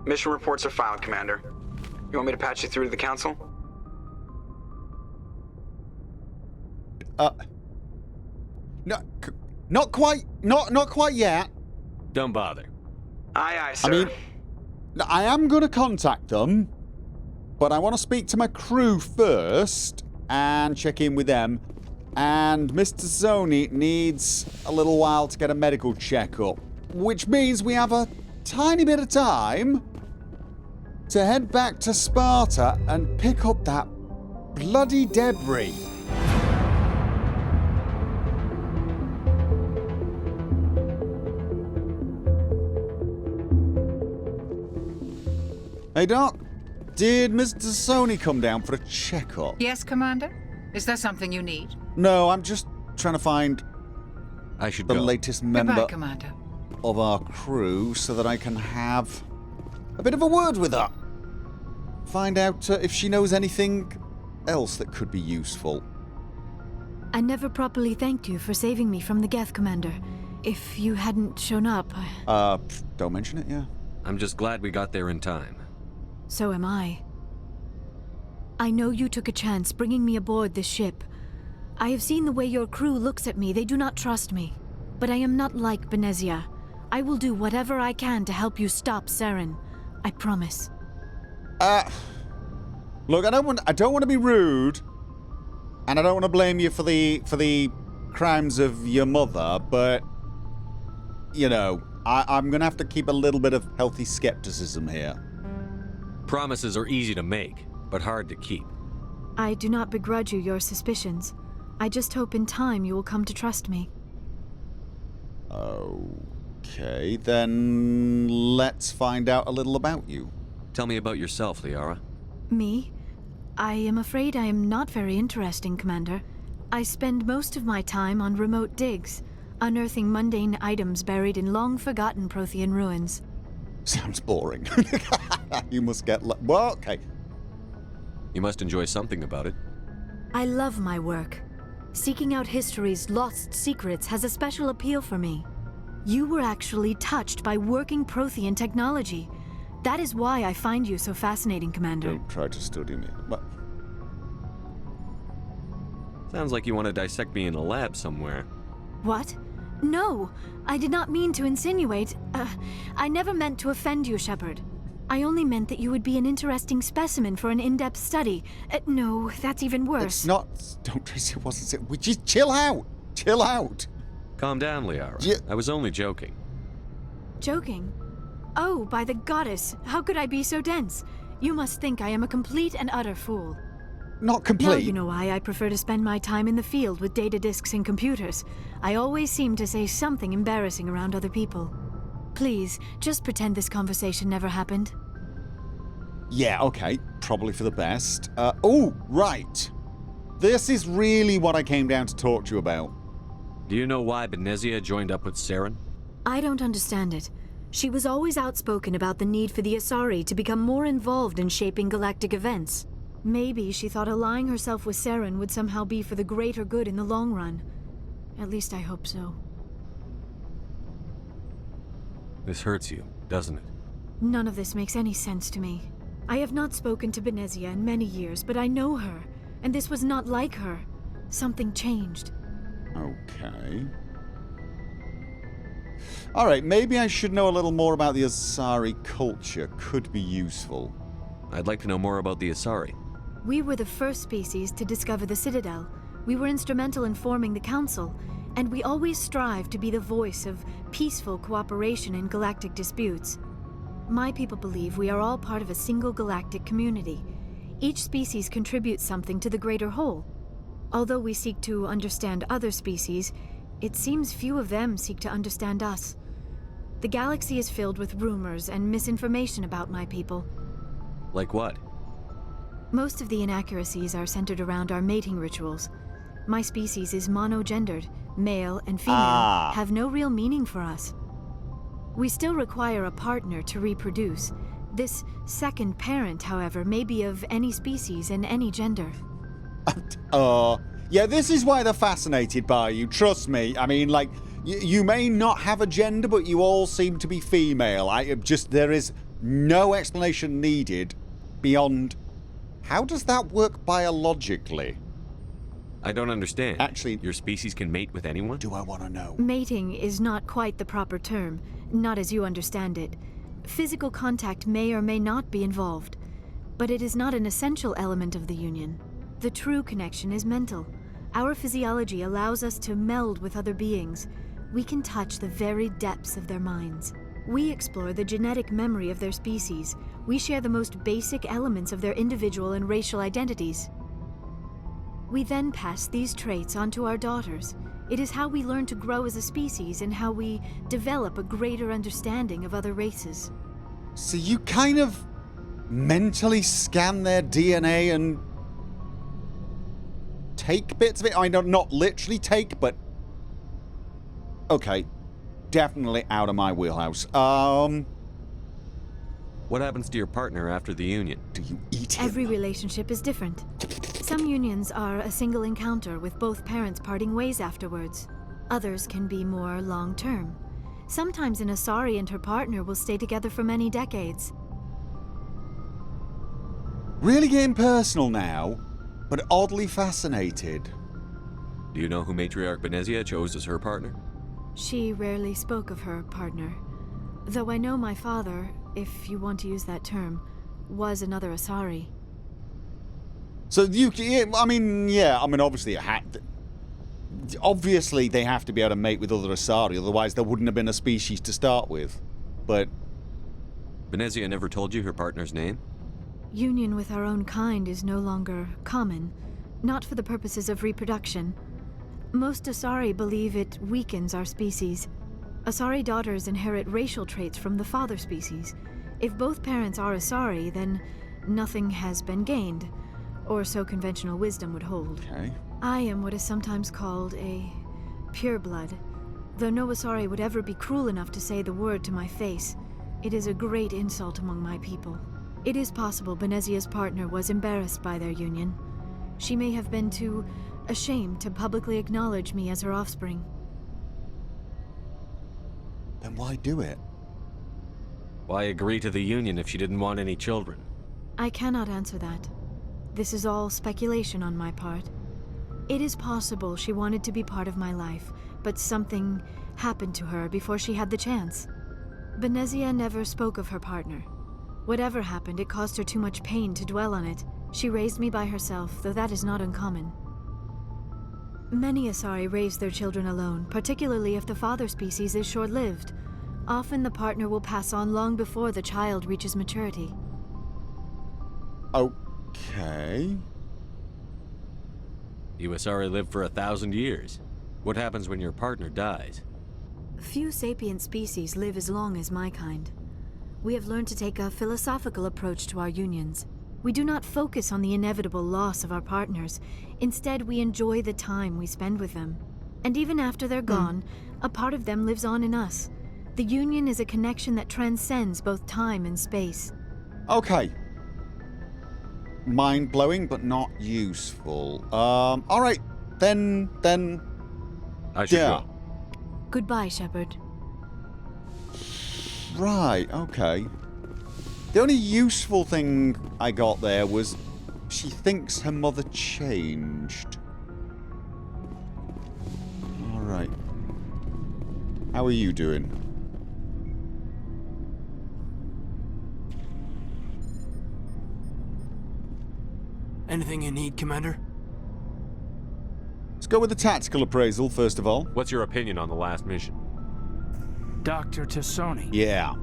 Mission reports are filed, Commander. You want me to patch you through to the Council? No, not quite. Not quite yet. Don't bother. Aye, aye, sir. I mean, I am going to contact them, but I want to speak to my crew first and check in with them. And Mr. Zoni needs a little while to get a medical checkup, which means we have a tiny bit of time to head back to Sparta and pick up that bloody debris. Hey, Doc. Did Mr. Sony come down for a checkup? Yes, Commander? Is there something you need? No, I'm just trying to find I should the go. latest Goodbye, member Commander. of our crew so that I can have a bit of a word with her. Find out if she knows anything else that could be useful. I never properly thanked you for saving me from the Geth, Commander. If you hadn't shown up, Don't mention it, yeah. I'm just glad we got there in time. so am I. I know you took a chance bringing me aboard this ship. I have seen the way your crew looks at me. They do not trust me. But I am not like Benezia. I will do whatever I can to help you stop Saren. I promise. Look, I don't want to be rude, and I don't want to blame you for the crimes of your mother, but you know, I'm gonna have to keep a little bit of healthy skepticism here. Promises are easy to make, but hard to keep. I do not begrudge you your suspicions. I just hope in time you will come to trust me. Okay, then let's find out a little about you. Tell me about yourself, Liara. Me? I am afraid I am not very interesting, Commander. I spend most of my time on remote digs, unearthing mundane items buried in long-forgotten Prothean ruins. Sounds boring. You must get... Well, okay. You must enjoy something about it. I love my work. Seeking out history's lost secrets has a special appeal for me. You were actually touched by working Prothean technology. That is why I find you so fascinating, Commander. Don't try to study me. What? Sounds like you want to dissect me in a lab somewhere. What? No, I did not mean to insinuate. I never meant to offend you, Shepard. I only meant that you would be an interesting specimen for an in-depth study. No, that's even worse. It's not... Don't Tracy, it wasn't... Just chill out. Chill out. Calm down, Liara. I was only joking. Joking? Oh, by the goddess, how could I be so dense? You must think I am a complete and utter fool. Not complete. Now you know why I prefer to spend my time in the field with data disks and computers. I always seem to say something embarrassing around other people. Please, just pretend this conversation never happened. Yeah, okay. Probably for the best. Oh, right. This is really what I came down to talk to you about. Do you know why Benezia joined up with Saren? I don't understand it. She was always outspoken about the need for the Asari to become more involved in shaping galactic events. Maybe she thought allying herself with Saren would somehow be for the greater good in the long run. At least I hope so. This hurts you, doesn't it? None of this makes any sense to me. I have not spoken to Benezia in many years, but I know her, and this was not like her. Something changed. Okay. Alright, maybe I should know a little more about the Asari culture. Could be useful. I'd like to know more about the Asari. We were the first species to discover the Citadel. We were instrumental in forming the Council, and we always strive to be the voice of peaceful cooperation in galactic disputes. My people believe we are all part of a single galactic community. Each species contributes something to the greater whole. Although we seek to understand other species, it seems few of them seek to understand us. The galaxy is filled with rumors and misinformation about my people. Like what? Most of the inaccuracies are centered around our mating rituals. My species is monogendered. Male and female have no real meaning for us. We still require a partner to reproduce. This second parent, however, may be of any species and any gender. Yeah, this is why they're fascinated by you, trust me. I mean, like, you may not have a gender, but you all seem to be female. There is No explanation needed beyond... How does that work biologically? I don't understand. Actually... Your species can mate with anyone? Do I want to know? Mating is not quite the proper term, not as you understand it. Physical contact may or may not be involved, but it is not an essential element of the union. The true connection is mental. Our physiology allows us to meld with other beings. We can touch the very depths of their minds. We explore the genetic memory of their species. We share the most basic elements of their individual and racial identities. We then pass these traits on to our daughters. It is how we learn to grow as a species and how we develop a greater understanding of other races. So you kind of mentally scan their DNA and take bits of it? I know, not literally take, but... Okay. Definitely out of my wheelhouse. What happens to your partner after the union? Do you eat him? Every relationship is different. Some unions are a single encounter with both parents parting ways afterwards. Others can be more long-term. Sometimes an Asari and her partner will stay together for many decades. Really getting personal now, but oddly fascinated. Do you know who Matriarch Benezia chose as her partner? She rarely spoke of her partner. Though I know my father, if you want to use that term, was another Asari. So you, I mean, obviously obviously they have to be able to mate with other Asari, otherwise there wouldn't have been a species to start with. But... Benezia never told you her partner's name? Union with our own kind is no longer common, not for the purposes of reproduction. Most Asari believe it weakens our species. Asari daughters inherit racial traits from the father species. If both parents are Asari, then nothing has been gained, or so conventional wisdom would hold. Okay. I am what is sometimes called a pureblood, though no Asari would ever be cruel enough to say the word to my face. It is a great insult among my people. It is possible Benezia's partner was embarrassed by their union. She may have been too ashamed to publicly acknowledge me as her offspring. Then why do it? Why agree to the union if she didn't want any children? I cannot answer that. This is all speculation on my part. It is possible she wanted to be part of my life, but something happened to her before she had the chance. Benezia never spoke of her partner. Whatever happened, it caused her too much pain to dwell on it. She raised me by herself, though that is not uncommon. Many Asari raise their children alone, particularly if the father species is short-lived. Often the partner will pass on long before the child reaches maturity. Okay. You Asari live for 1,000 years. What happens when your partner dies? Few sapient species live as long as my kind. We have learned to take a philosophical approach to our unions. We do not focus on the inevitable loss of our partners. Instead, we enjoy the time we spend with them. And even after they're gone, a part of them lives on in us. The union is a connection that transcends both time and space. Okay. Mind-blowing, but not useful. Alright. Then... I should yeah. go. Goodbye, Shepard. Right, okay. The only useful thing I got there was she thinks her mother changed. Alright. How are you doing? Anything you need, Commander? Let's go with the tactical appraisal, first of all. What's your opinion on the last mission? Dr. Tassoni. Yeah.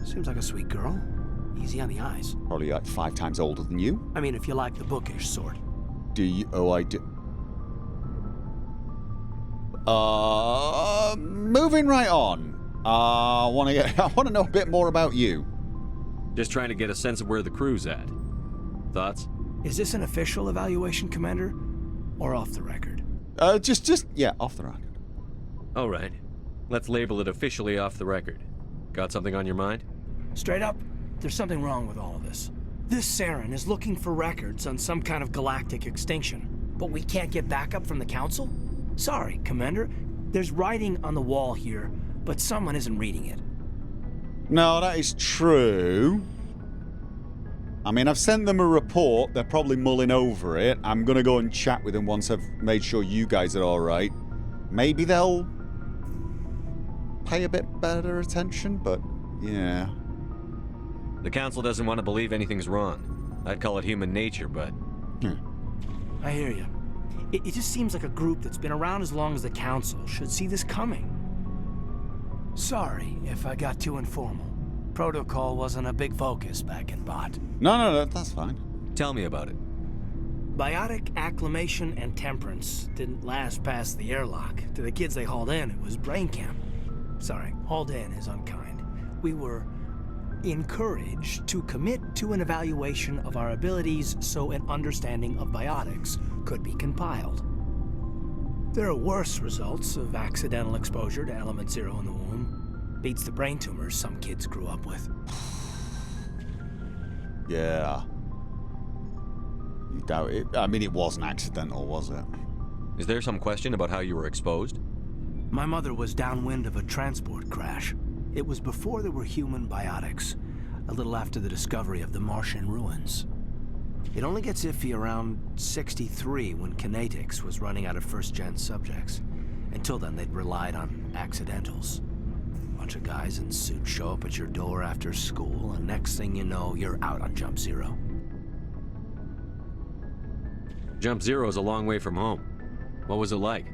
Seems like a sweet girl. Easy on the eyes. Probably like 5 times older than you. I mean, if you like the bookish sort. Do you? Oh, I do. Moving right on. I want to know a bit more about you. Just trying to get a sense of where the crew's at. Thoughts? Is this an official evaluation, Commander? Or off the record? Yeah, off the record. All right. Let's label it officially off the record. Got something on your mind? Straight up, there's something wrong with all of this. This Saren is looking for records on some kind of galactic extinction, but we can't get backup from the Council? Sorry, Commander. There's writing on the wall here, but someone isn't reading it. No, that is true. I mean, I've sent them a report. They're probably mulling over it. I'm going to go and chat with them once I've made sure you guys are alright. Maybe they'll pay a bit better attention, but yeah. The council doesn't want to believe anything's wrong. I'd call it human nature, but... I hear you. It just seems like a group that's been around as long as the council should see this coming. Sorry if I got too informal. Protocol wasn't a big focus back in Bot. No, that's fine. Tell me about it. Biotic acclimation and temperance didn't last past the airlock. To the kids they hauled in, it was brain camp. Sorry, hauled in is unkind. We were encouraged to commit to an evaluation of our abilities so an understanding of biotics could be compiled. There are worse results of accidental exposure to Element Zero in the womb. Beats the brain tumors some kids grew up with. Yeah. You doubt it? I mean, it wasn't accidental, was it? Is there some question about how you were exposed? My mother was downwind of a transport crash. It was before there were human biotics, a little after the discovery of the Martian ruins. It only gets iffy around 63 when Kinetics was running out of first-gen subjects. Until then, they'd relied on accidentals. Bunch of guys in suits show up at your door after school, and next thing you know, you're out on Jump Zero. Jump Zero's a long way from home. What was it like?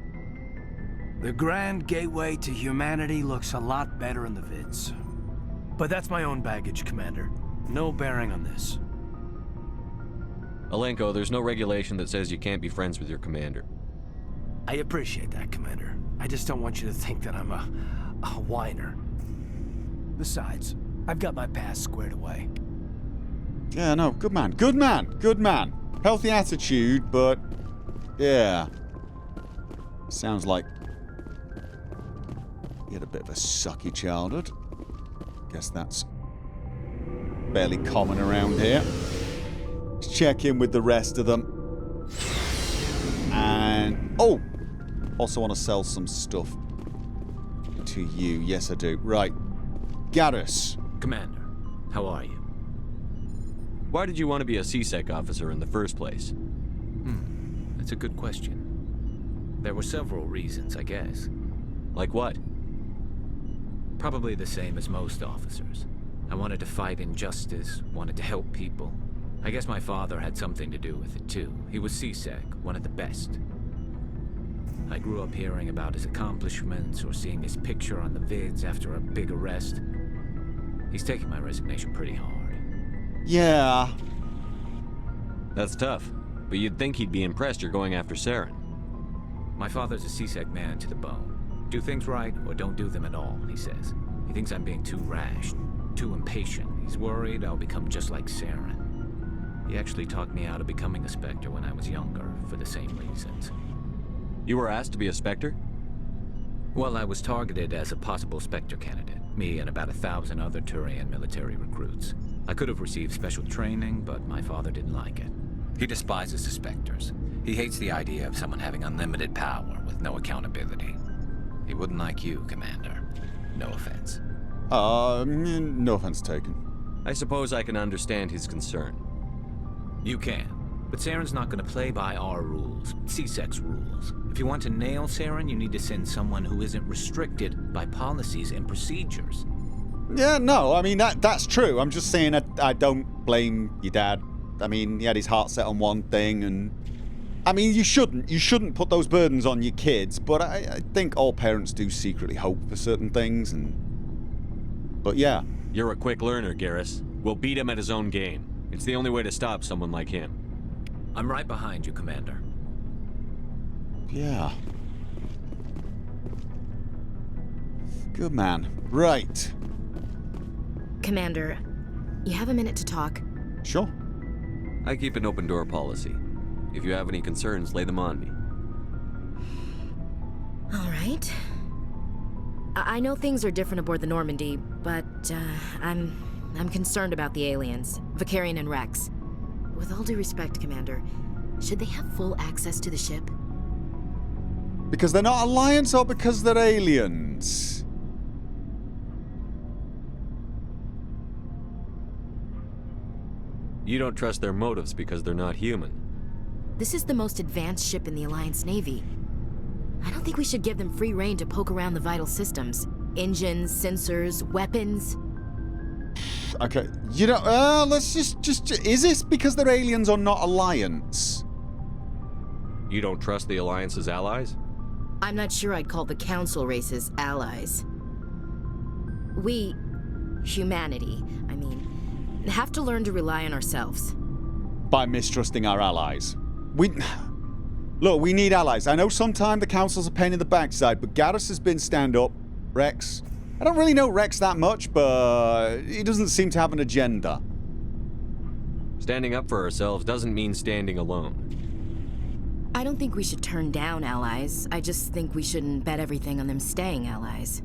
The grand gateway to humanity looks a lot better in the vids. But that's my own baggage, Commander. No bearing on this. Alenko, there's no regulation that says you can't be friends with your commander. I appreciate that, Commander. I just don't want you to think that I'm a whiner. Besides, I've got my past squared away. Yeah, no, good man. Good man. Good man. Healthy attitude, but yeah. Sounds like he had a bit of a sucky childhood. Guess that's fairly common around here. Let's check in with the rest of them. And oh, also want to sell some stuff to you. Yes, I do. Right. Garrus. Commander, how are you? Why did you want to be a CSEC officer in the first place? That's a good question. There were several reasons, I guess. Like what? Probably the same as most officers. I wanted to fight injustice, wanted to help people. I guess my father had something to do with it too. He was CSEC, one of the best. I grew up hearing about his accomplishments or seeing his picture on the vids after a big arrest. He's taking my resignation pretty hard. Yeah. That's tough, but you'd think he'd be impressed you're going after Saren. My father's a CSEC man to the bone. Do things right or don't do them at all, he says. He thinks I'm being too rash, too impatient. He's worried I'll become just like Saren. He actually talked me out of becoming a Spectre when I was younger, for the same reasons. You were asked to be a Spectre? Well, I was targeted as a possible Spectre candidate. Me and about 1,000 other Turian military recruits. I could have received special training, but my father didn't like it. He despises the Spectres. He hates the idea of someone having unlimited power with no accountability. He wouldn't like you, Commander. No offense. No offense taken. I suppose I can understand his concern. You can. But Saren's not going to play by our rules, CSEC's rules. If you want to nail Saren, you need to send someone who isn't restricted by policies and procedures. Yeah, no, I mean, that's true. I'm just saying I don't blame your dad. I mean, he had his heart set on one thing, and... I mean, you shouldn't put those burdens on your kids, but I think all parents do secretly hope for certain things, and... But yeah. You're a quick learner, Garrus. We'll beat him at his own game. It's the only way to stop someone like him. I'm right behind you, Commander. Yeah. Good man. Right. Commander, you have a minute to talk? Sure. I keep an open door policy. If you have any concerns, lay them on me. All right. I know things are different aboard the Normandy, but I'm concerned about the aliens, Vicarian and Rex. With all due respect, Commander, should they have full access to the ship? Because they're not Alliance or because they're aliens? You don't trust their motives because they're not human. This is the most advanced ship in the Alliance Navy. I don't think we should give them free rein to poke around the vital systems. Engines, sensors, weapons. Okay, you know, let's just... Is this because they're aliens or not Alliance? You don't trust the Alliance's allies? I'm not sure I'd call the Council races allies. We, humanity, I mean, have to learn to rely on ourselves. By mistrusting our allies. Look, we need allies. I know sometimes the Council's a pain in the backside, but Garrus has been stand-up. Rex. I don't really know Rex that much, but he doesn't seem to have an agenda. Standing up for ourselves doesn't mean standing alone. I don't think we should turn down allies. I just think we shouldn't bet everything on them staying allies.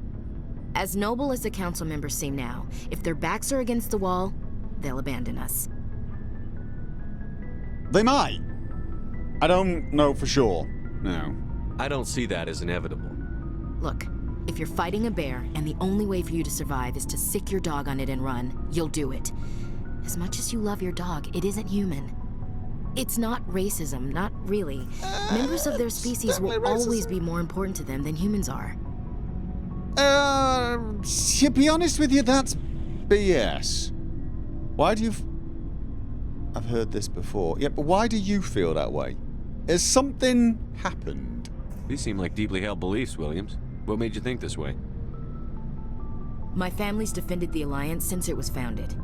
As noble as the Council members seem now, if their backs are against the wall, they'll abandon us. They might. I don't know for sure. No. I don't see that as inevitable. Look, if you're fighting a bear and the only way for you to survive is to sick your dog on it and run, you'll do it. As much as you love your dog, it isn't human. It's not racism, not really. Members of their species will always be more important to them than humans are. To be honest with you, that's BS. Why do you... I've heard this before. Yeah, but why do you feel that way? Has something happened? These seem like deeply held beliefs, Williams. What made you think this way? My family's defended the Alliance since it was founded.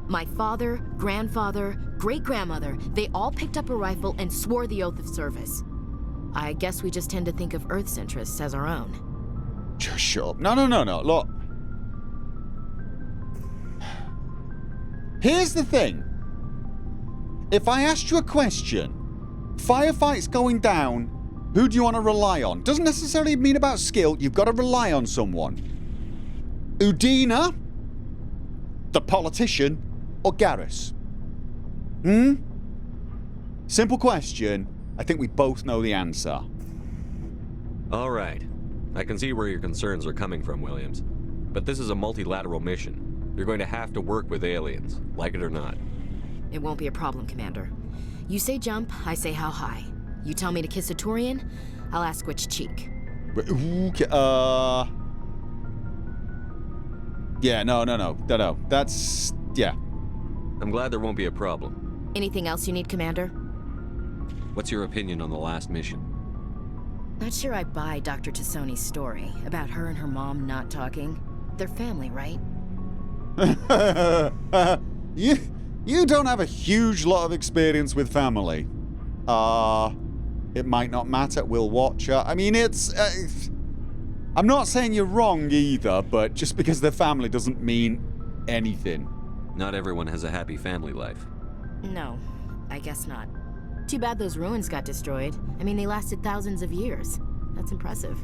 My father, grandfather, great-grandmother, they all picked up a rifle and swore the oath of service. I guess we just tend to think of Earth's interests as our own. Just shut up. No. Look. Here's the thing. If I asked you a question, firefights going down, who do you want to rely on? Doesn't necessarily mean about skill. You've got to rely on someone. Udina, the politician, or Garrus? Simple question. I think we both know the answer. All right. I can see where your concerns are coming from, Williams. But this is a multilateral mission. You're going to have to work with aliens, like it or not. It won't be a problem, Commander. You say jump, I say how high. You tell me to kiss a Turian, I'll ask which cheek. Yeah, no. That's... yeah. I'm glad there won't be a problem. Anything else you need, Commander? What's your opinion on the last mission? Not sure I buy Dr. Tassoni's story about her and her mom not talking. They're family, right? You don't have a huge lot of experience with family. It might not matter. We'll watch her. I mean, it's... I'm not saying you're wrong either, but just because they're family doesn't mean anything. Not everyone has a happy family life. No, I guess not. Too bad those ruins got destroyed. I mean, they lasted thousands of years. That's impressive.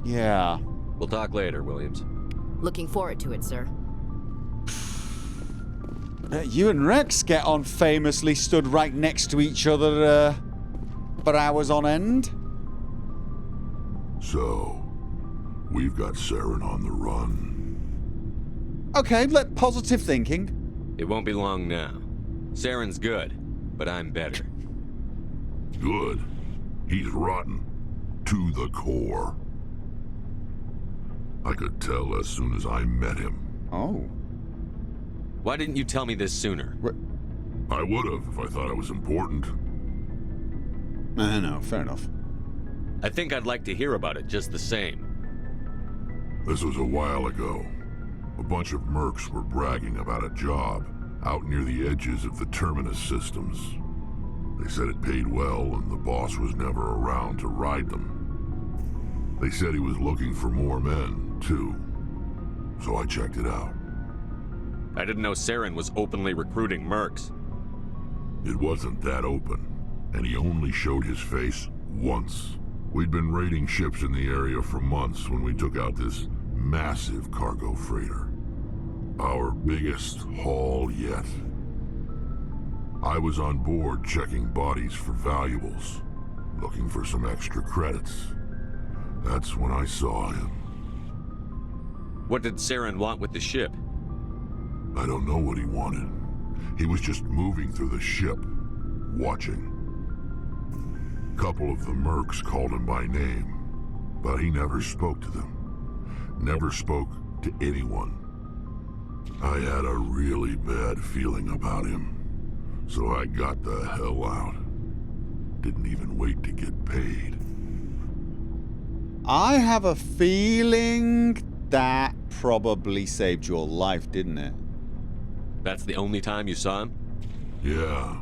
Yeah. We'll talk later, Williams. Looking forward to it, sir. You and Rex get on famously stood right next to each other for hours on end. So, we've got Saren on the run. Okay, positive thinking. It won't be long now. Saren's good, but I'm better. Good. He's rotten. To the core. I could tell as soon as I met him. Oh. Why didn't you tell me this sooner? I would have if I thought it was important. No, fair enough. I think I'd like to hear about it just the same. This was a while ago. A bunch of mercs were bragging about a job out near the edges of the Terminus systems. They said it paid well and the boss was never around to ride them. They said he was looking for more men, too. So I checked it out. I didn't know Saren was openly recruiting mercs. It wasn't that open, and he only showed his face once. We'd been raiding ships in the area for months when we took out this massive cargo freighter. Our biggest haul yet. I was on board checking bodies for valuables, looking for some extra credits. That's when I saw him. What did Saren want with the ship? I don't know what he wanted. He was just moving through the ship, watching. Couple of the mercs called him by name, but he never spoke to them. Never spoke to anyone. I had a really bad feeling about him, so I got the hell out. Didn't even wait to get paid. I have a feeling that probably saved your life, didn't it? That's the only time you saw him? Yeah.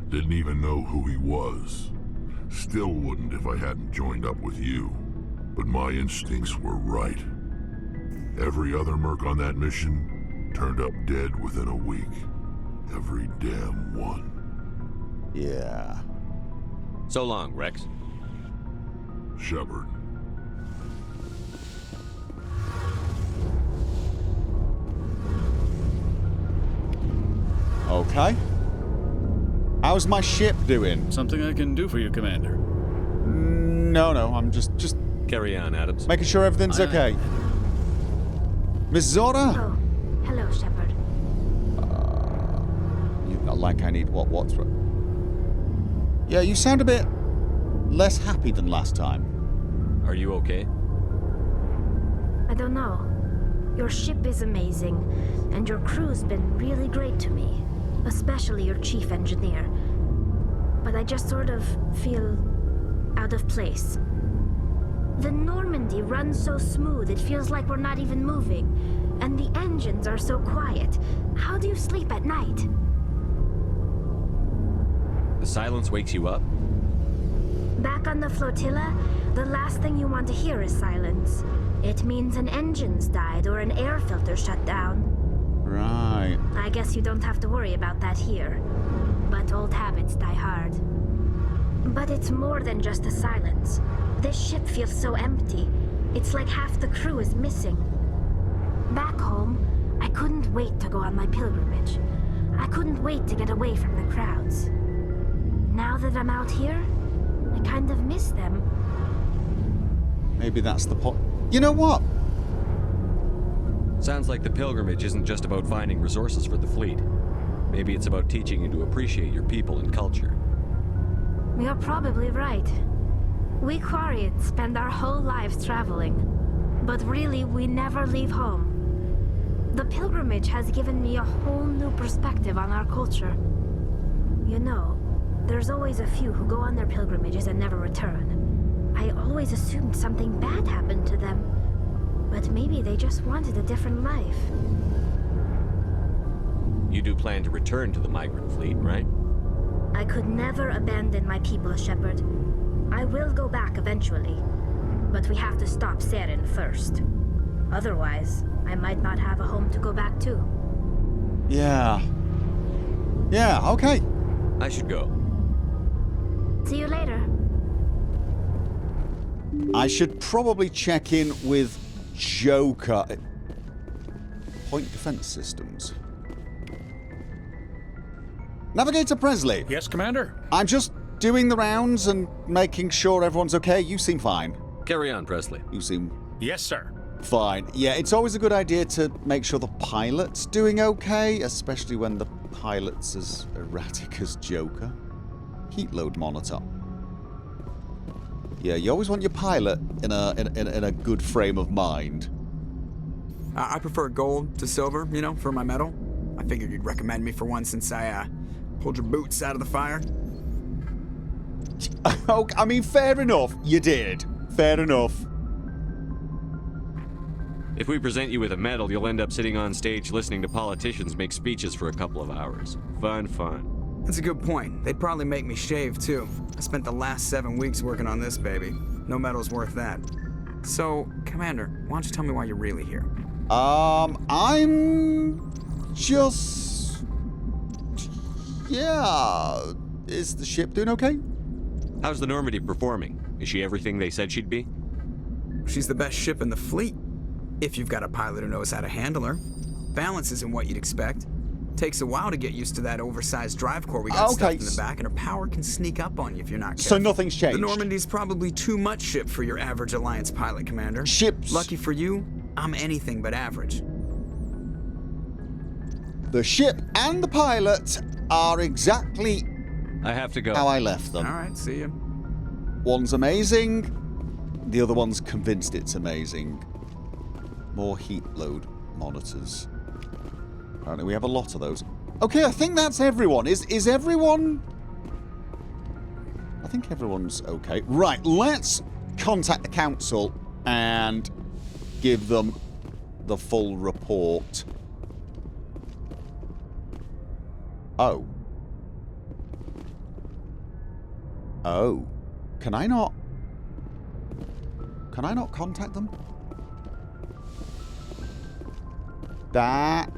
Didn't even know who he was. Still wouldn't if I hadn't joined up with you. But my instincts were right. Every other merc on that mission turned up dead within a week. Every damn one. Yeah. So long, Rex. Shepard. Okay. How's my ship doing? Something I can do for you, Commander. No, I'm just Carry on, Adams. making sure everything's okay. Miss Zora? Oh, hello, Shepard. You're not like I need what's right. Yeah, you sound a bit less happy than last time. Are you okay? I don't know. Your ship is amazing, and your crew's been really great to me, especially your chief engineer. But I just sort of feel out of place. The Normandy runs so smooth it feels like we're not even moving, and the engines are so quiet. How do you sleep at night? The silence wakes you up? Back on the flotilla, the last thing you want to hear is silence. It means an engine's died or an air filter shut down. Right. I guess you don't have to worry about that here. But old habits die hard. But it's more than just the silence. This ship feels so empty. It's like half the crew is missing. Back home, I couldn't wait to go on my pilgrimage. I couldn't wait to get away from the crowds. Now that I'm out here, I kind of miss them. Maybe that's the point. You know what? Sounds like the pilgrimage isn't just about finding resources for the fleet. Maybe it's about teaching you to appreciate your people and culture. You're probably right. We Quarians spend our whole lives traveling, but really we never leave home. The pilgrimage has given me a whole new perspective on our culture. You know, there's always a few who go on their pilgrimages and never return. I always assumed something bad happened to them, but maybe they just wanted a different life. You do plan to return to the migrant fleet, right? I could never abandon my people, Shepard. I will go back eventually, but we have to stop Saren first. Otherwise, I might not have a home to go back to. Yeah. Yeah, okay. I should go. See you later. I should probably check in with Joker. Point defense systems. Navigator Presley. Yes, Commander? I'm just doing the rounds and making sure everyone's okay. You seem fine. Carry on, Presley. You seem Yes, sir. fine. Yeah, it's always a good idea to make sure the pilot's doing okay, especially when the pilot's as erratic as Joker. Heat load monitor. Yeah, you always want your pilot in a good frame of mind. I prefer gold to silver, you know, for my medal. I figured you'd recommend me for one since I pulled your boots out of the fire. Oh, I mean, fair enough. You did. Fair enough. If we present you with a medal, you'll end up sitting on stage listening to politicians make speeches for a couple of hours. Fun. That's a good point. They'd probably make me shave, too. I spent the last 7 weeks working on this baby. No medal's worth that. So, Commander, why don't you tell me why you're really here? I'm just... Yeah. Is the ship doing okay? How's the Normandy performing? Is she everything they said she'd be? She's the best ship in the fleet. If you've got a pilot who knows how to handle her. Balance isn't what you'd expect. Takes a while to get used to that oversized drive core we got stuffed in the back, and her power can sneak up on you if you're not careful. So nothing's changed? The Normandy's probably too much ship for your average Alliance pilot, Commander. Ships... Lucky for you, I'm anything but average. The ship and the pilot are exactly I have to go. how I left them. All right, see you. One's amazing. The other one's convinced it's amazing. More heat load monitors. Apparently we have a lot of those. Okay, I think that's everyone. Is everyone... I think everyone's okay. Right, let's contact the council and give them the full report. Oh. Oh. Can I not contact them? That...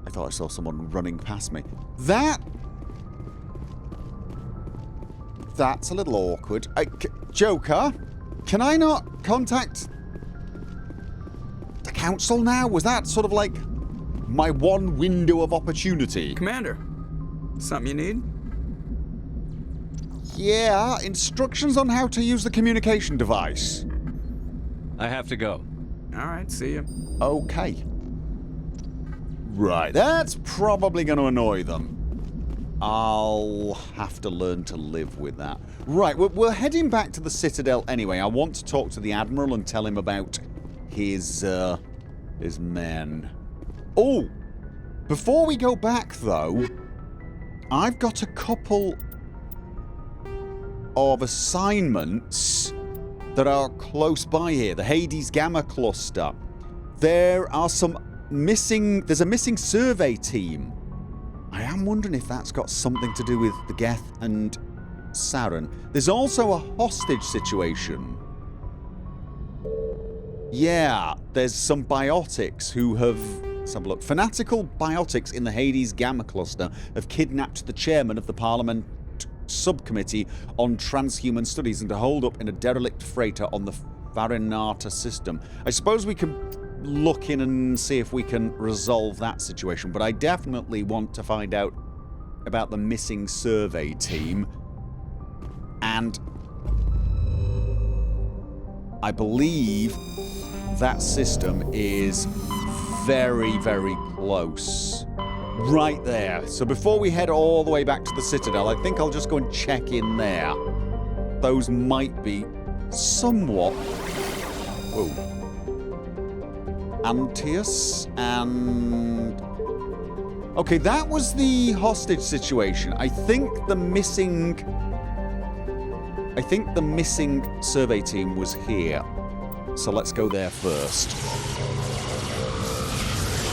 I thought I saw someone running past me. That's a little awkward. Joker, can I not contact the council now? Was that sort of like my one window of opportunity? Commander, something you need? Yeah, instructions on how to use the communication device. I have to go. All right, see you. Okay. Right, that's probably going to annoy them. I'll have to learn to live with that. Right, we're heading back to the Citadel anyway. I want to talk to the Admiral and tell him about his men. Oh! Before we go back, though, I've got a couple of assignments that are close by here. The Hades Gamma Cluster. There are some there's a missing survey team. I am wondering if that's got something to do with the Geth and Saren. There's also a hostage situation. Yeah, there's some biotics who have... Let's have a look. Fanatical biotics in the Hades Gamma Cluster have kidnapped the chairman of the Parliament Subcommittee on Transhuman Studies and to hold up in a derelict freighter on the Farinata system. I suppose we can look in and see if we can resolve that situation, but I definitely want to find out about the missing survey team. And I believe that system is very, very close. Right there. So before we head all the way back to the Citadel, I think I'll just go and check in there. Those might be somewhat... Whoa. Antius and... Okay, that was the hostage situation. I think the missing survey team was here. So let's go there first.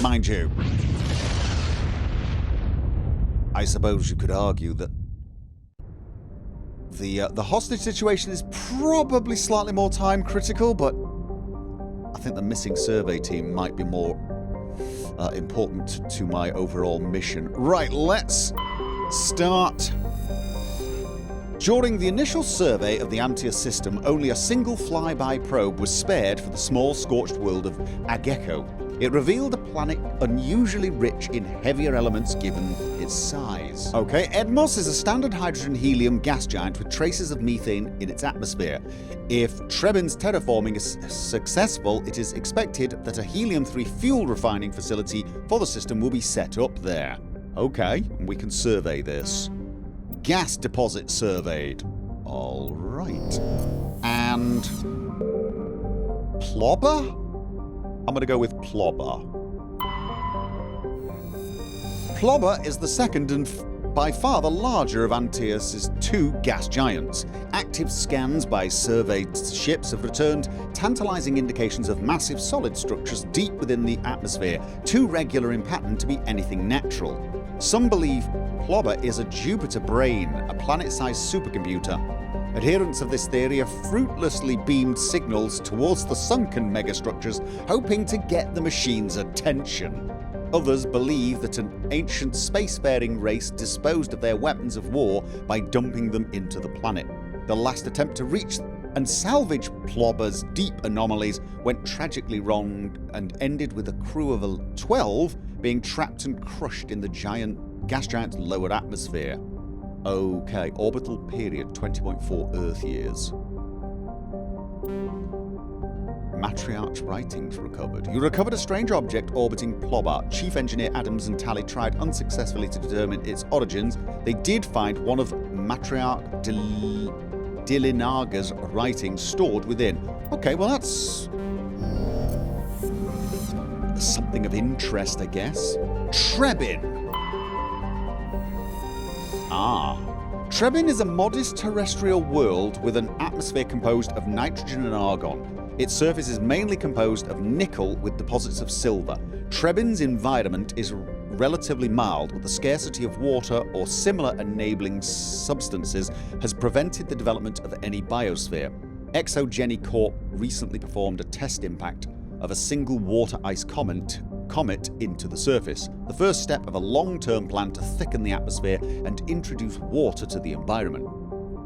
Mind you, I suppose you could argue that the hostage situation is probably slightly more time critical, but I think the missing survey team might be more important to my overall mission. Right, let's start. During the initial survey of the Antius system, only a single flyby probe was spared for the small scorched world of Ageko. It revealed a planet unusually rich in heavier elements given its size. Okay, Edmos is a standard hydrogen-helium gas giant with traces of methane in its atmosphere. If Trebin's terraforming is successful, it is expected that a helium-3 fuel refining facility for the system will be set up there. Okay, we can survey this. Gas deposit surveyed. All right. And... Plobber? I'm going to go with Plobber. Plobber is the second and by far the larger of Antius' two gas giants. Active scans by surveyed ships have returned tantalizing indications of massive solid structures deep within the atmosphere, too regular in pattern to be anything natural. Some believe Plobber is a Jupiter brain, a planet-sized supercomputer. Adherents of this theory have fruitlessly beamed signals towards the sunken megastructures, hoping to get the machine's attention. Others believe that an ancient spacefaring race disposed of their weapons of war by dumping them into the planet. The last attempt to reach and salvage Plobber's deep anomalies went tragically wrong and ended with a crew of 12 being trapped and crushed in the gas giant's lower atmosphere. Okay, orbital period 20.4 Earth years. Matriarch's writings recovered. You recovered a strange object orbiting Plobart. Chief Engineer Adams and Tally tried unsuccessfully to determine its origins. They did find one of Matriarch Dilinaga's writings stored within. Okay, well that's something of interest, I guess. Trebin. Trebin is a modest terrestrial world with an atmosphere composed of nitrogen and argon. Its surface is mainly composed of nickel with deposits of silver. Trebin's environment is relatively mild, but the scarcity of water or similar enabling substances has prevented the development of any biosphere. Exogeny Corp recently performed a test impact of a single water ice comet into the surface, the first step of a long-term plan to thicken the atmosphere and introduce water to the environment.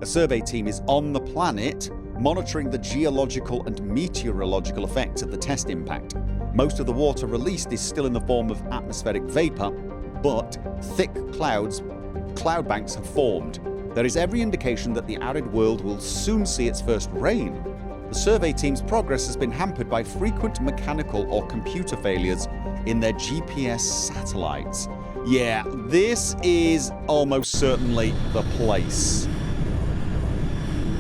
A survey team is on the planet, monitoring the geological and meteorological effects of the test impact. Most of the water released is still in the form of atmospheric vapor, but thick cloud banks have formed. There is every indication that the arid world will soon see its first rain. The survey team's progress has been hampered by frequent mechanical or computer failures in their GPS satellites. Yeah, this is almost certainly the place.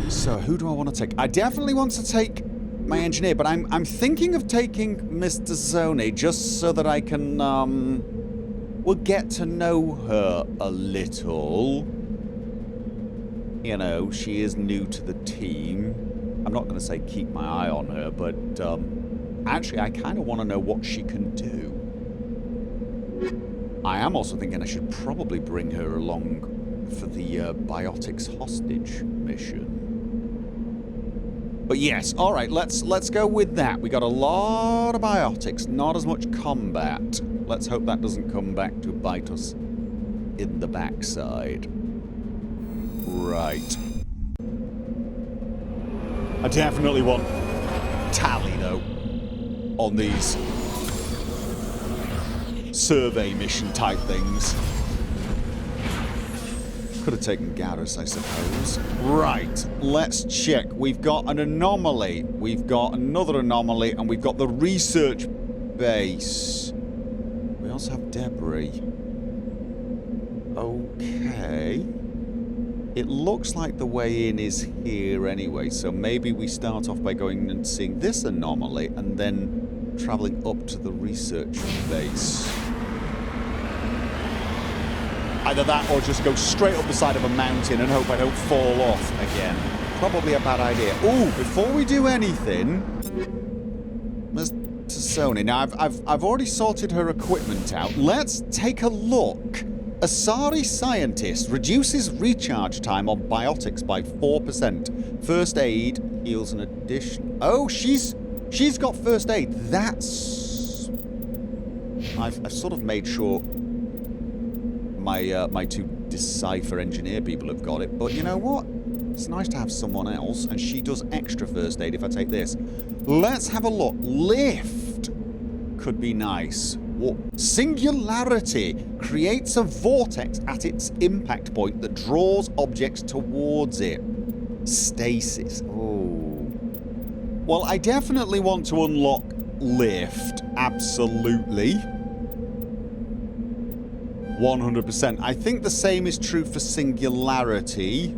So who do I want to take? I definitely want to take my engineer, but I'm thinking of taking Mr. Zoni just so that I can, we'll get to know her a little. You know, she is new to the team. I'm not going to say keep my eye on her, but actually I kind of want to know what she can do. I am also thinking I should probably bring her along for the biotics hostage mission. But yes, alright, let's go with that. We got a lot of biotics, not as much combat. Let's hope that doesn't come back to bite us in the backside. Right. I definitely want Tally, though, on these survey mission type things. Could have taken Garrus, I suppose. Right, let's check. We've got an anomaly. We've got another anomaly, and we've got the research base. We also have debris. Okay. It looks like the way in is here anyway, so maybe we start off by going and seeing this anomaly and then travelling up to the research base. Either that or just go straight up the side of a mountain and hope I don't fall off again. Probably a bad idea. Ooh, before we do anything, Mr. Sony. Now, I've already sorted her equipment out. Let's take a look. Asari Scientist reduces recharge time on biotics by 4%. First aid heals an addition. Oh, she's got first aid. That's... I've sort of made sure my two Decipher engineer people have got it, but you know what? It's nice to have someone else, and she does extra first aid if I take this. Let's have a look. Lift could be nice. Singularity creates a vortex at its impact point that draws objects towards it. Stasis. Oh. Well, I definitely want to unlock Lift. Absolutely. 100%. I think the same is true for Singularity.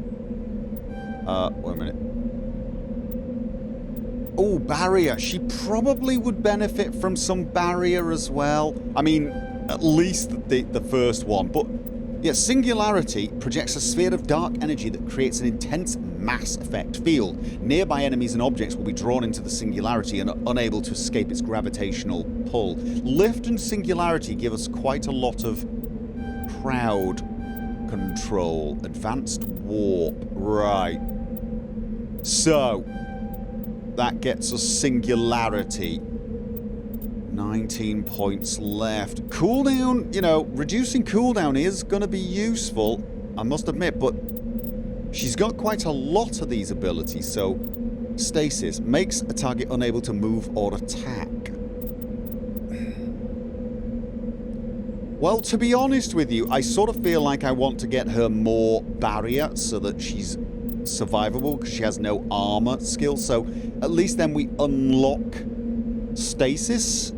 Wait a minute. Oh, barrier. She probably would benefit from some barrier as well. I mean, at least the first one. But, yeah, Singularity projects a sphere of dark energy that creates an intense mass effect field. Nearby enemies and objects will be drawn into the Singularity and are unable to escape its gravitational pull. Lift and Singularity give us quite a lot of crowd control. Advanced warp. Right. So... that gets us Singularity. 19 points left. Cooldown, you know, reducing cooldown is going to be useful, I must admit, but she's got quite a lot of these abilities, so... Stasis makes a target unable to move or attack. Well, to be honest with you, I sort of feel like I want to get her more barrier so that she's survivable because she has no armor skill. So at least then we unlock Stasis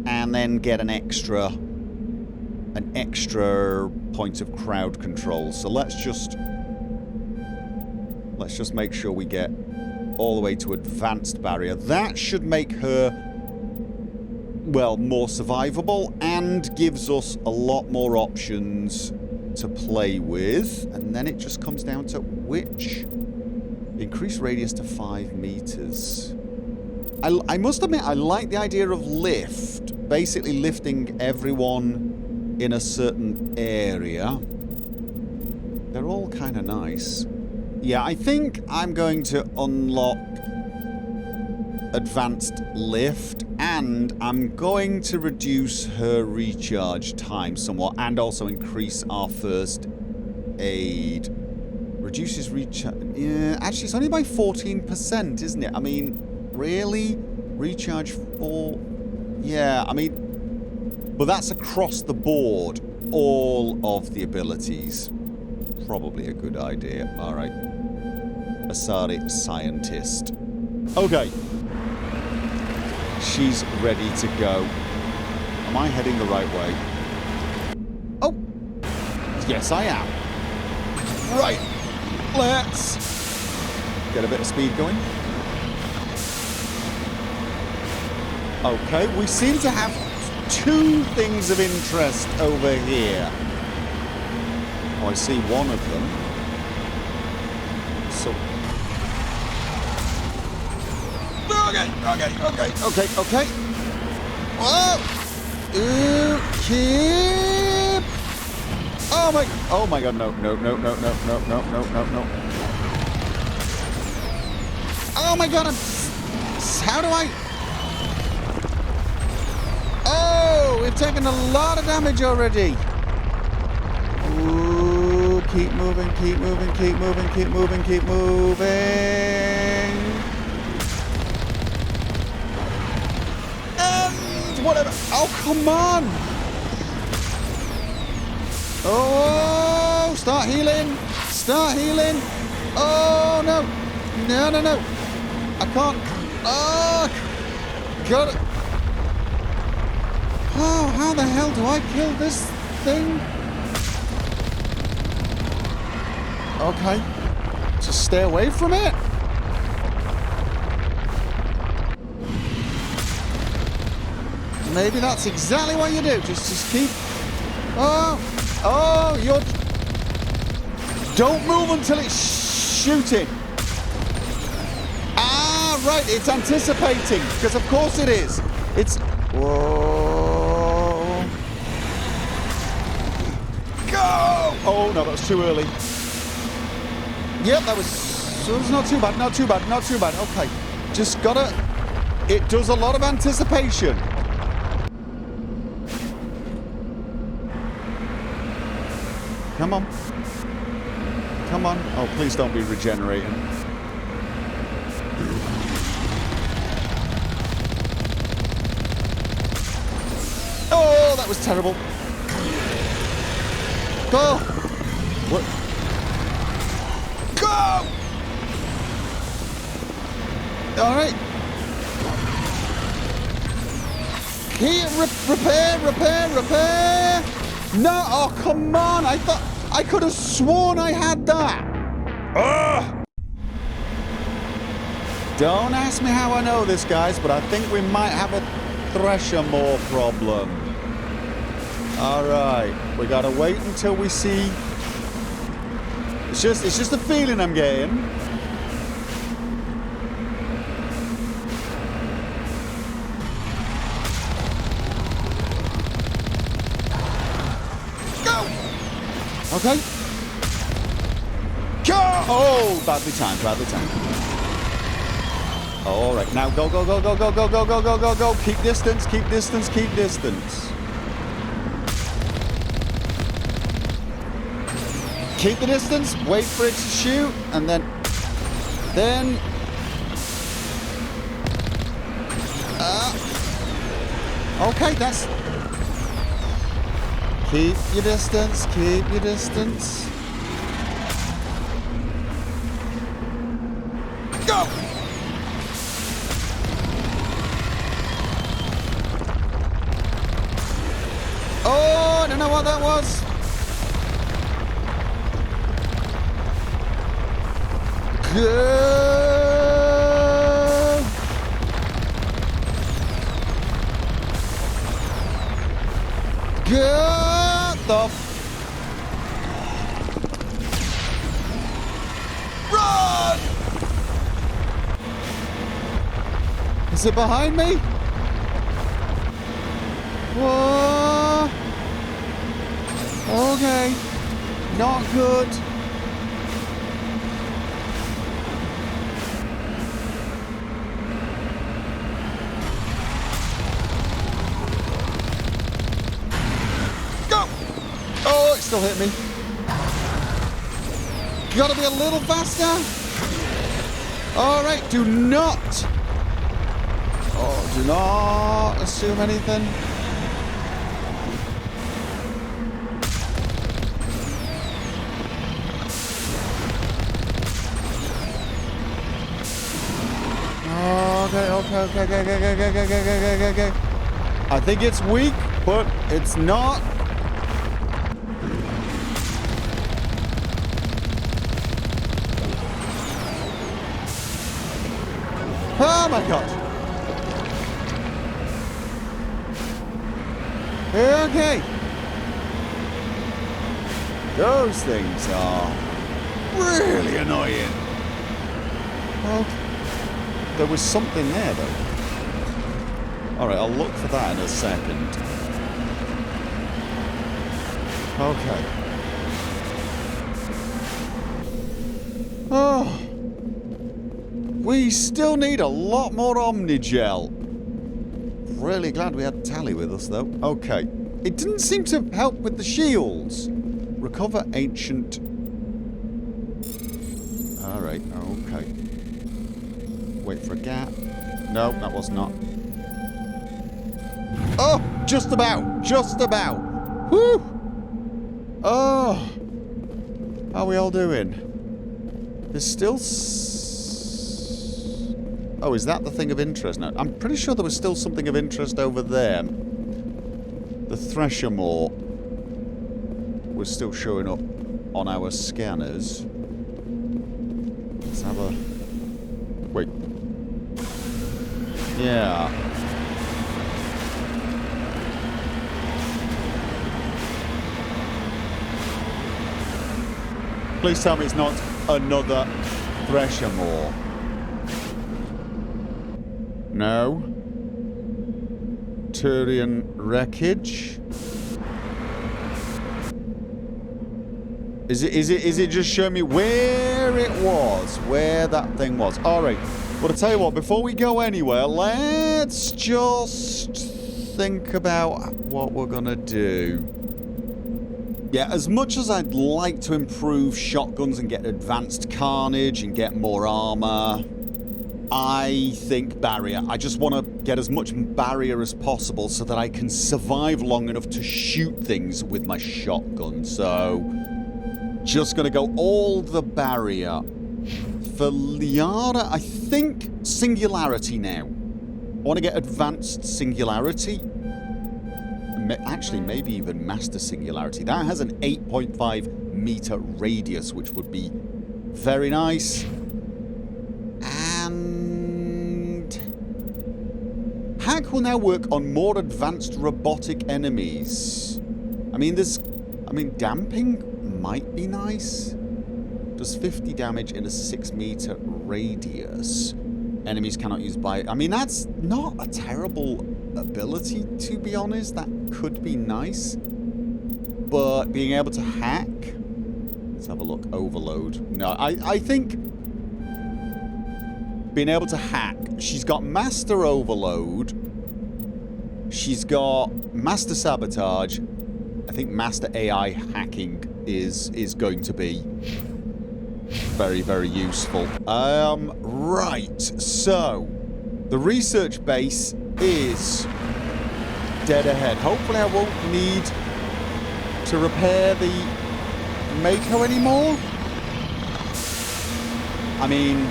and then get an extra point of crowd control. So let's just make sure we get all the way to advanced barrier. That should make her, well, more survivable and gives us a lot more options to play with. And then it just comes down to which. Increase radius to 5 meters. I must admit, I like the idea of lift. Basically lifting everyone in a certain area. They're all kind of nice. Yeah, I think I'm going to unlock advanced lift, and I'm going to reduce her recharge time somewhat, and also increase our first aid. Reduces recharge. Yeah, actually, it's only by 14%, isn't it? I mean, really? Recharge 4? Yeah, I mean, but that's across the board. All of the abilities. Probably a good idea. All right. Asari scientist. Okay. She's ready to go. Am I heading the right way? Oh! Yes, I am. Right. Let's get a bit of speed going. Okay, we seem to have 2 things of interest over here. Oh, I see one of them. So... Okay. Whoa! Keep! Oh my god, no. Oh my god, how do I... Oh, we've taken a lot of damage already. Ooh, keep moving. Whatever. Oh, come on. Oh, start healing. Oh, no. I can't. Oh, got it. Oh, how the hell do I kill this thing? Okay. Just stay away from it. Maybe that's exactly what you do. Just keep... Oh, you're... Don't move until it's shooting. Ah, right, it's anticipating. Because of course it is. It's... Whoa. Go! Oh, no, that was too early. Yep, that was not too bad. Okay. Just gotta... It does a lot of anticipation. Come on. Oh, please don't be regenerating. Oh, that was terrible. Go! What? Go! All right. Repair. No, oh, come on. I could have sworn I had that. Ugh. Don't ask me how I know this, guys, but I think we might have a Thresher more problem. All right. We got to wait until we see. It's just a feeling I'm getting. Okay. Go! Oh, badly timed. All right, now go. Keep distance. Keep the distance. Wait for it to shoot, and then. Okay, that's. Keep your distance. what that was. Go! Get the run! Is it behind me? Whoa! Okay, not good. Oh, it still hit me. You gotta be a little faster. All right, do not assume anything. Okay. I think it's weak, but it's not. Oh my god. Okay. Those things are really annoying. Okay. There was something there though. Alright, I'll look for that in a second. Okay. Oh. We still need a lot more Omnigel. Really glad we had Tally with us, though. Okay. It didn't seem to help with the shields. Recover ancient... Alright, okay. Wait for a gap. No, that was not. Oh! Just about! Just about! Whew! Oh! How are we all doing? There's still... Oh, is that the thing of interest now? I'm pretty sure there was still something of interest over there. The Thresher was still showing up on our scanners. Let's have a... Wait. Yeah. Please tell me it's not another Thresher. No. Turian wreckage. Is it just showing me where it was? Where that thing was? Alright. Well, I'll tell you what, before we go anywhere, let's just think about what we're gonna do. Yeah, as much as I'd like to improve shotguns and get advanced carnage and get more armor, I think barrier. I just want to get as much barrier as possible so that I can survive long enough to shoot things with my shotgun. So, just going to go all the barrier. For Liara, I think Singularity now. I want to get advanced Singularity. Actually, maybe even Master Singularity. That has an 8.5 meter radius, which would be very nice. And Hack will now work on more advanced robotic enemies. I mean, damping might be nice. Does 50 damage in a 6 meter radius. Enemies cannot use by... I mean, that's not a terrible ability, to be honest. That could be nice. But being able to hack... Let's have a look. Overload. No, I think... Being able to hack. She's got Master Overload. She's got Master Sabotage. I think Master AI Hacking is going to be very, very useful. Right. So, the research base is dead ahead. Hopefully I won't need to repair the Mako anymore. I mean,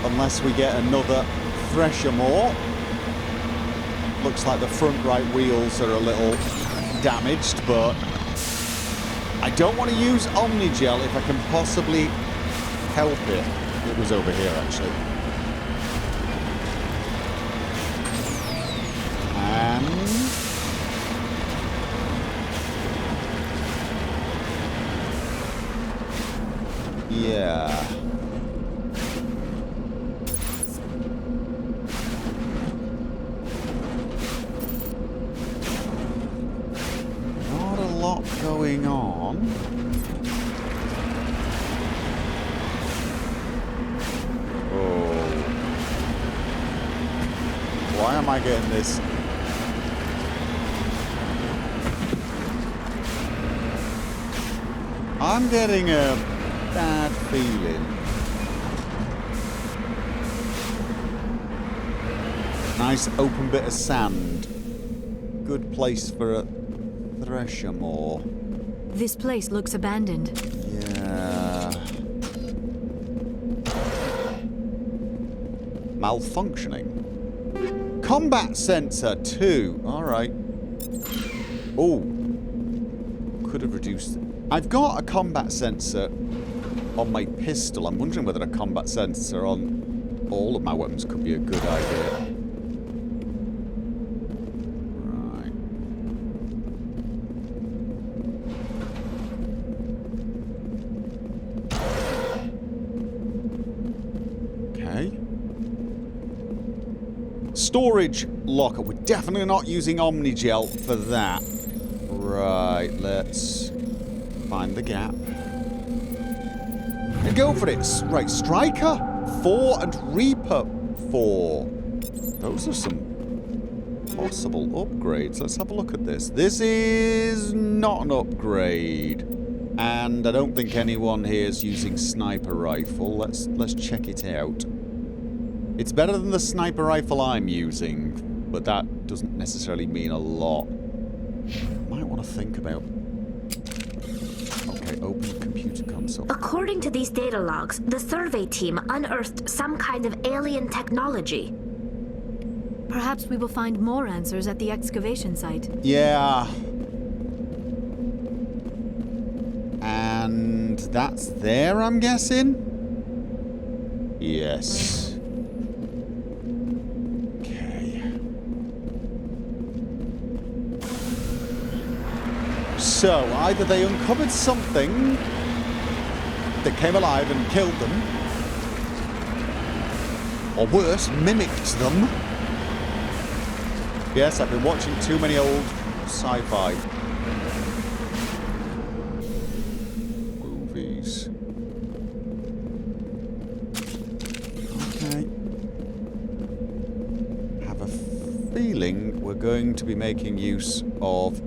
unless we get another Thresher more. Looks like the front right wheels are a little damaged, but I don't want to use Omnigel if I can possibly help it. It was over here, actually. And... yeah. Not a lot going on. Oh. Why am I getting this? I'm getting a bad feeling. Nice open bit of sand. Good place for a Thresher more. This place looks abandoned. Yeah. Malfunctioning. Combat sensor 2. Alright. Oh. Could have reduced it. I've got a combat sensor on my pistol. I'm wondering whether a combat sensor on all of my weapons could be a good idea. Right. Okay. Storage locker. We're definitely not using Omnigel for that. Right, let's find the gap. And go for it. Right, Striker 4 and Reaper 4. Those are some possible upgrades. Let's have a look at this. This is not an upgrade. And I don't think anyone here is using Sniper Rifle. Let's check it out. It's better than the Sniper Rifle I'm using, but that doesn't necessarily mean a lot. Might want to think about... Okay, open computer console. According to these data logs, the survey team unearthed some kind of alien technology. Perhaps we will find more answers at the excavation site. Yeah. And that's there, I'm guessing? Yes. So, either they uncovered something that came alive and killed them, or worse, mimicked them. Yes, I've been watching too many old sci-fi movies. Okay. I have a feeling we're going to be making use of